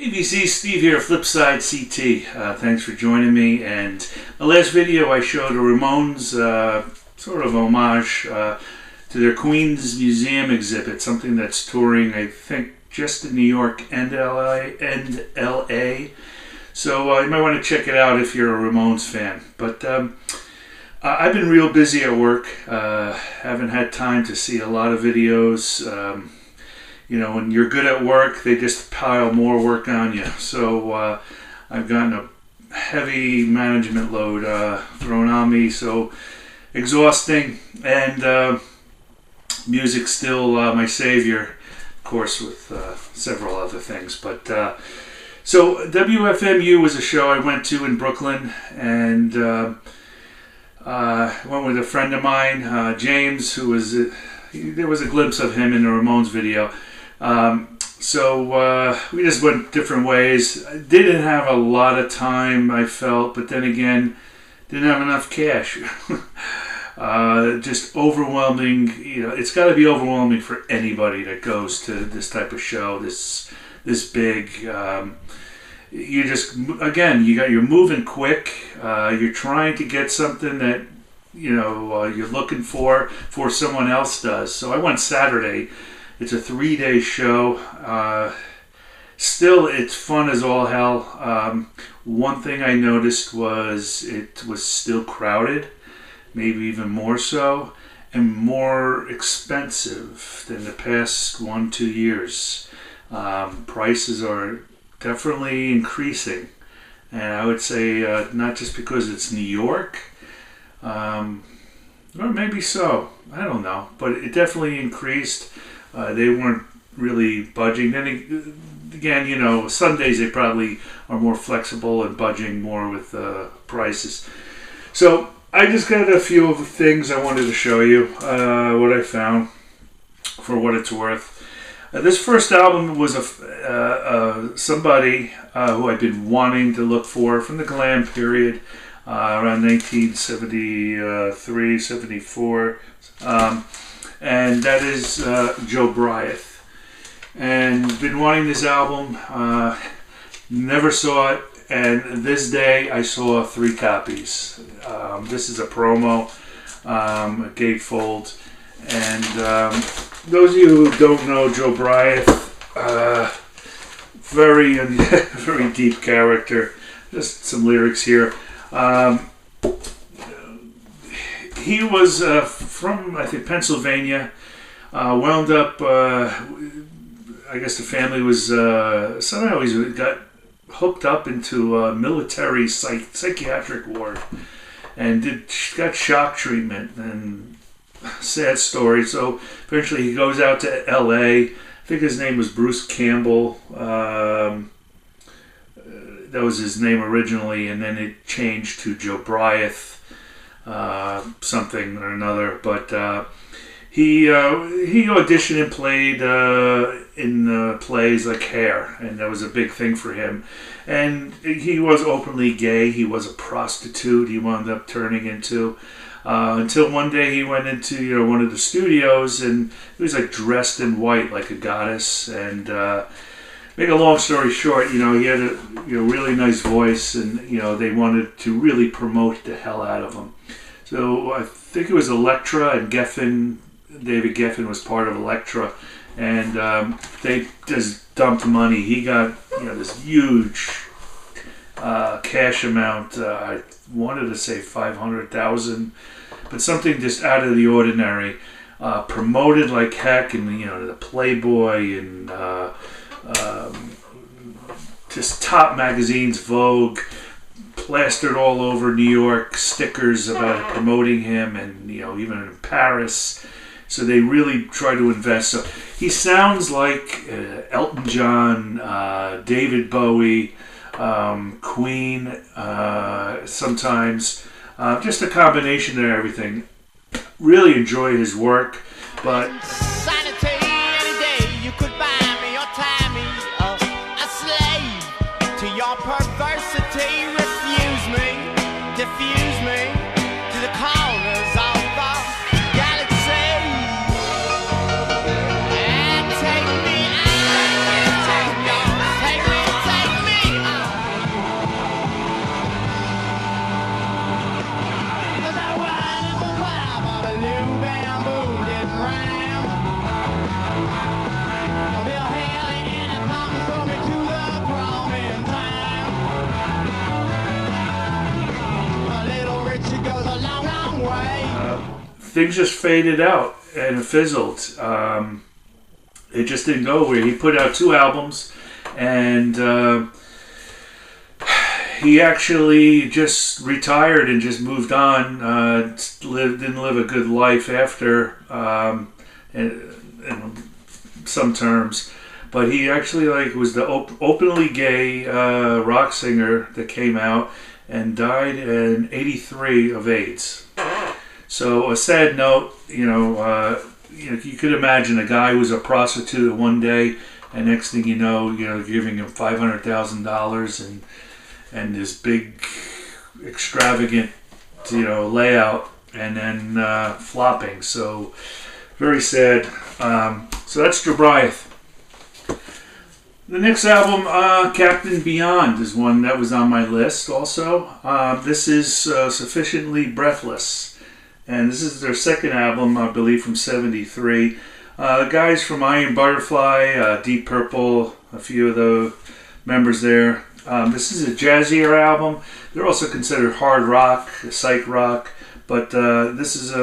PVC Steve here, FlipSideCT. Thanks for joining me. And the last video I showed a Ramones sort of homage to their Queens Museum exhibit, something that's touring, I think, just in New York and LA. So you might want to check it out if you're a Ramones fan. But I've been real busy at work. Haven't had time to see a lot of videos. You know, when you're good at work, they just pile more work on you. So I've gotten a heavy management load thrown on me, so exhausting. And music's still my savior, of course, with several other things. But so WFMU was a show I went to in Brooklyn, and I went with a friend of mine, James, who was there was a glimpse of him in the Ramones video. So we just went different ways. I didn't have a lot of time, I felt, but then again, didn't have enough cash. Just overwhelming. You know, it's got to be overwhelming for anybody that goes to this type of show, this big. You just, again, you're moving quick. You're trying to get something that you're looking for someone else does. So I went Saturday. It's a 3-day show. Still, it's fun as all hell. One thing I noticed was it was still crowded, maybe even more so, and more expensive than the past 1-2 years. Prices are definitely increasing, and I would say not just because it's New York, or maybe so. I don't know, but it definitely increased. They weren't really budging. Then again, Sundays they probably are more flexible and budging more with prices. So I just got a few of the things I wanted to show you, what I found, for what it's worth. This first album was somebody who I've been wanting to look for from the glam period, around 1973, 74. And that is Joe Wyatt. And been wanting this album, never saw it, and this day I saw 3 copies. This is a promo, a gatefold, and those of you who don't know Joe Wyatt, very very deep character. Just some lyrics here. He was from, I think, Pennsylvania. Wound up, I guess the family was, somehow he got hooked up into a military psychiatric ward and got shock treatment, and sad story. So eventually he goes out to LA. I think his name was Bruce Campbell. That was his name originally, and then it changed to Joe Wyatt. Something or another, but he auditioned and played in plays like Hair, and that was a big thing for him. And he was openly gay. He was a prostitute. He wound up turning into until one day he went into one of the studios, and he was like dressed in white like a goddess. And make a long story short, he had a really nice voice, and they wanted to really promote the hell out of him. So I think it was Elektra and Geffen. David Geffen was part of Elektra, and they just dumped money. He got this huge cash amount. I wanted to say $500,000, but something just out of the ordinary. Promoted like heck, and the Playboy and just top magazines, Vogue, plastered all over New York, stickers about promoting him, and even in Paris. So they really try to invest. So he sounds like Elton John, David Bowie, Queen, sometimes. Just a combination of everything. Really enjoy his work, but Take me things just faded out and it fizzled. It just didn't go where he put out 2 albums, and he actually just retired and just moved on. Didn't live a good life after, in some terms. But he actually was the openly gay rock singer that came out and died in '83 of AIDS. So a sad note, you could imagine a guy who was a prostitute one day, and next thing you know, giving him $500,000 and this big extravagant, layout, and then flopping. So very sad. So that's Jobriath. The next album, Captain Beyond, is one that was on my list also. This is Sufficiently Breathless, and this is their second album, I believe, from '73. The guys from Iron Butterfly, Deep Purple, a few of the members there. This is a jazzier album. They're also considered hard rock, psych rock, but this is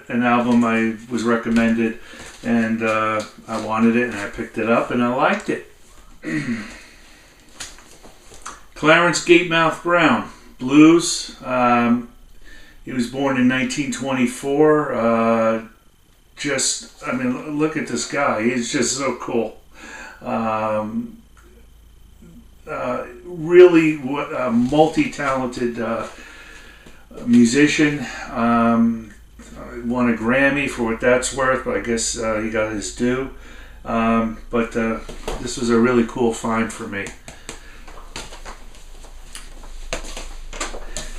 an album I was recommended, and I wanted it, and I picked it up, and I liked it. Clarence Gate Brown, blues. He was born in 1924. Look at this guy. He's just so cool. Really multi-talented musician. Won a Grammy for what that's worth, but I guess he got his due. But this was a really cool find for me.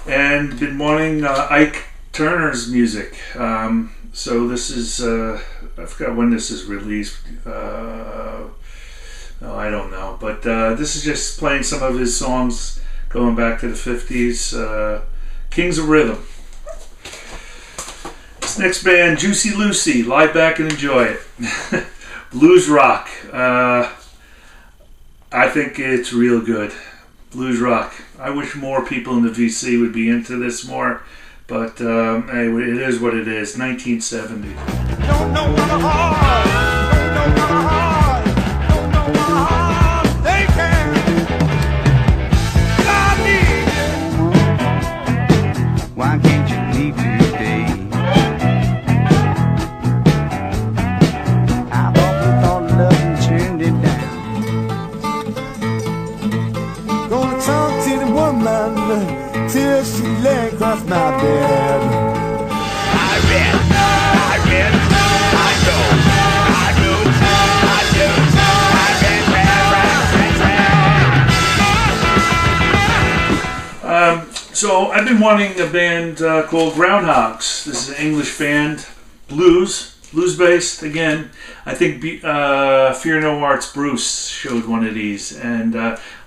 And been wanting Ike Turner's music. So this is, I forgot when this is released. I don't know. But this is just playing some of his songs going back to the 50s. Kings of Rhythm. This next band, Juicy Lucy. Lie back and enjoy it. Blues rock. I think it's real good. Blues rock. I wish more people in the VC would be into this more, but hey, it is what it is. 1970. Don't know my heart. Don't know my heart. Don't know my heart. They can. God needs. Why can't you leave today? Till she lay across my bed. I read, I know, so I've been wanting a band called Groundhogs. This is an English band, blues-based again. I think Fear No Arts Bruce showed one of these, and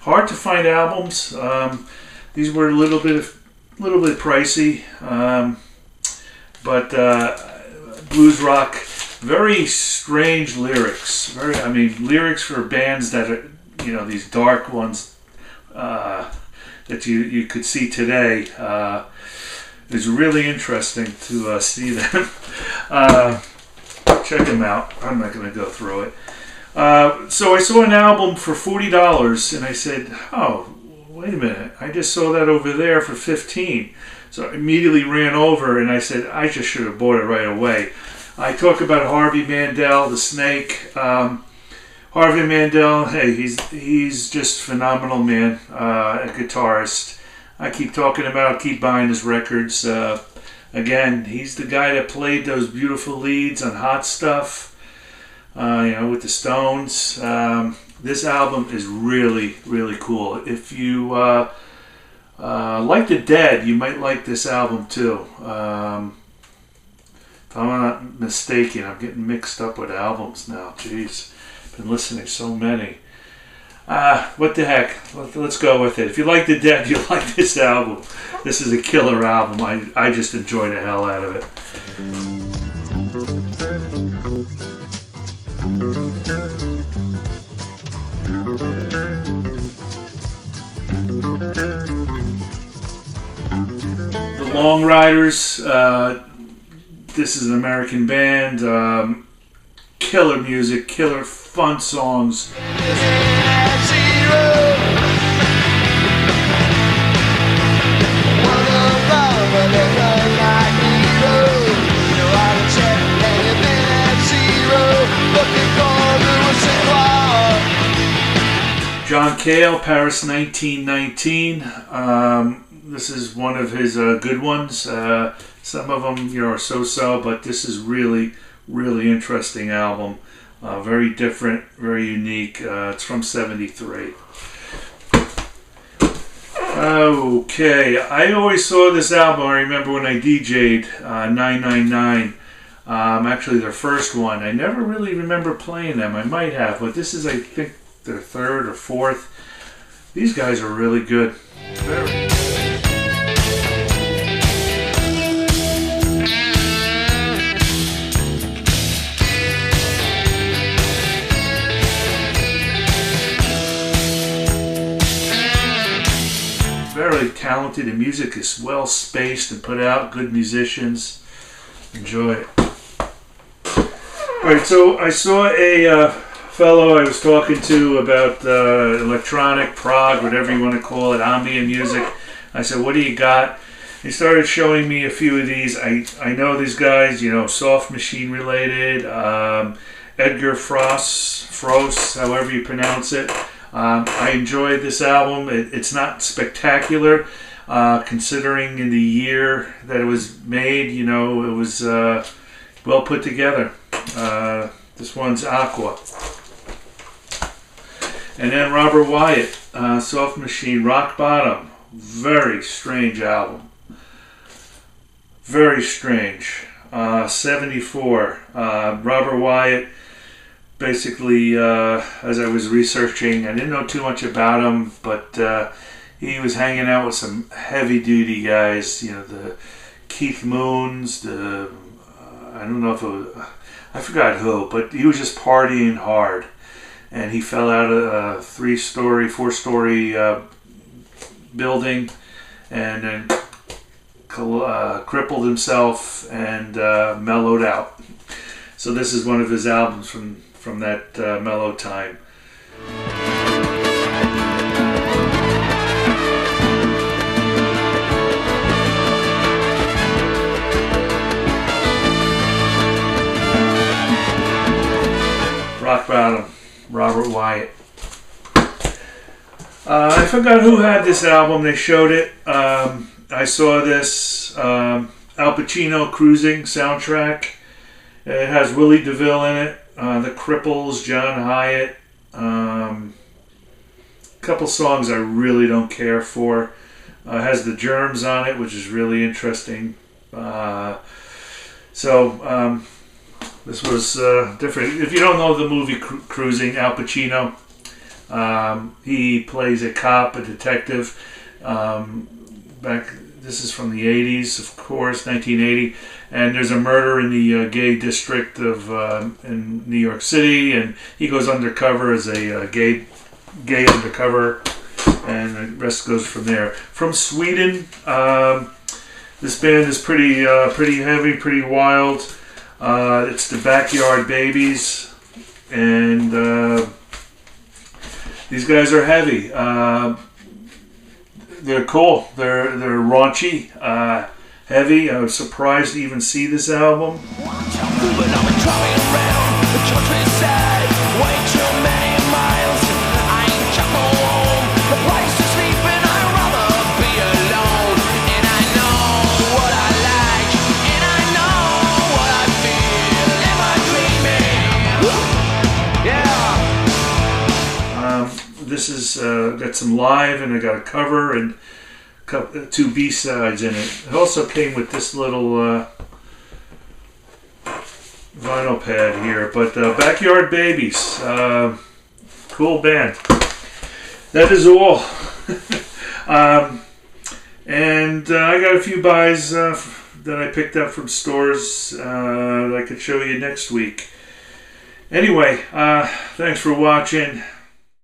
hard to find albums. These were a little bit pricey, but blues rock, very strange lyrics. Lyrics for bands that are, these dark ones that you could see today. It's really interesting to see them. Check them out. I'm not going to go through it. So I saw an album for $40, and I said, "Oh, wait a minute, I just saw that over there for $15. So I immediately ran over and I said, I just should have bought it right away. I talk about Harvey Mandela, the Snake. Harvey Mandela, hey, he's just phenomenal, man, a guitarist. I keep talking about, keep buying his records. Again, he's the guy that played those beautiful leads on Hot Stuff, with the Stones. This album is really, really cool. If you like the Dead, you might like this album too. If I'm not mistaken, I'm getting mixed up with albums now. Jeez, been listening to so many. What the heck? Let's go with it. If you like the Dead, you'll like this album. This is a killer album. I just enjoy the hell out of it. The Long Riders, This is an American band. Killer music, killer fun songs. John Cale, Paris 1919. This is one of his good ones. Some of them, are so-so, but this is really, really interesting album. Very different, very unique. It's from '73. Okay, I always saw this album. I remember when I DJ'd 999. Actually, their first one. I never really remember playing them. I might have, but this is, I think, their third or fourth. These guys are really good. Very talented. The music is well spaced and put out. Good musicians. Enjoy it. Alright, so I saw a fellow I was talking to about electronic, prog, whatever you want to call it, ambient music. I said, what do you got? He started showing me a few of these. I know these guys, Soft Machine related, Edgar Frost, however you pronounce it. I enjoyed this album. It's not spectacular, considering in the year that it was made, it was well put together. This one's Aqua. And then Robert Wyatt, Soft Machine, Rock Bottom. Very strange album. Very strange. 74. Robert Wyatt, basically, as I was researching, I didn't know too much about him, but he was hanging out with some heavy-duty guys, the Keith Moons, I don't know if it was, I forgot who, but he was just partying hard. And he fell out of a 3-story, 4-story building and then crippled himself and mellowed out. So this is one of his albums from that mellow time. Rock Bottom, Robert Wyatt. I forgot who had this album. They showed it. I saw this Al Pacino Cruising soundtrack. It has Willie DeVille in it. The Cripples, John Hyatt. A couple songs I really don't care for. It has the Germs on it, which is really interesting. This was different. If you don't know the movie Cruising, Al Pacino, he plays a cop, a detective. This is from the 80s, of course, 1980. And there's a murder in the gay district of in New York City, and he goes undercover as a gay undercover, and the rest goes from there. From Sweden, this band is pretty heavy, pretty wild. It's the Backyard Babies, and these guys are heavy. They're cool. They're raunchy, heavy. I was surprised to even see this album. This is got some live, and I got a cover and 2 B-sides in it. It also came with this little vinyl pad here. But Backyard Babies, cool band. That is all. And I got a few buys that I picked up from stores that I could show you next week. Anyway, thanks for watching.